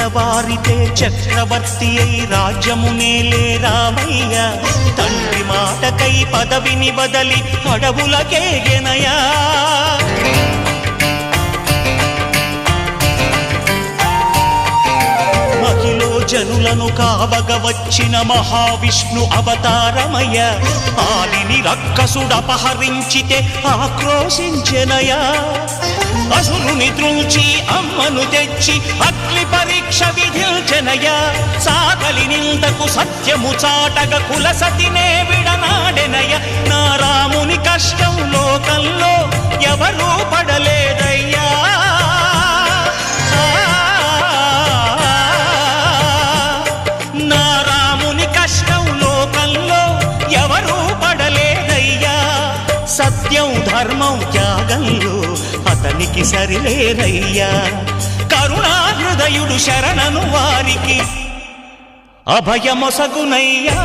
తెల్లవారితే చక్రవర్తి అయి రాజ్యమునేలే రామయ్య తండ్రి మాటకై పదవిని బదలి అడవులకేగెనయా జనులను కావగ వచ్చిన మహావిష్ణు అవతారమయ ఆలిని రక్కసుడపహరించితే ఆక్రోశించెనయా అసురుని త్రుంచి అమ్మను తెచ్చి అగ్ని పరీక్ష విధించెనయా సాగలి నిందకు సత్యము చాటగ కులసతినే విడనాడెనయ నా రాముని కష్టం లోకంలో ఎవరూ పడలేదయ్యా సత్యం ధర్మం త్యాగంలో అతనికి సరిలేరయ్యా కరుణా హృదయుడు శరణను వారికి అభయమొసగునయ్యా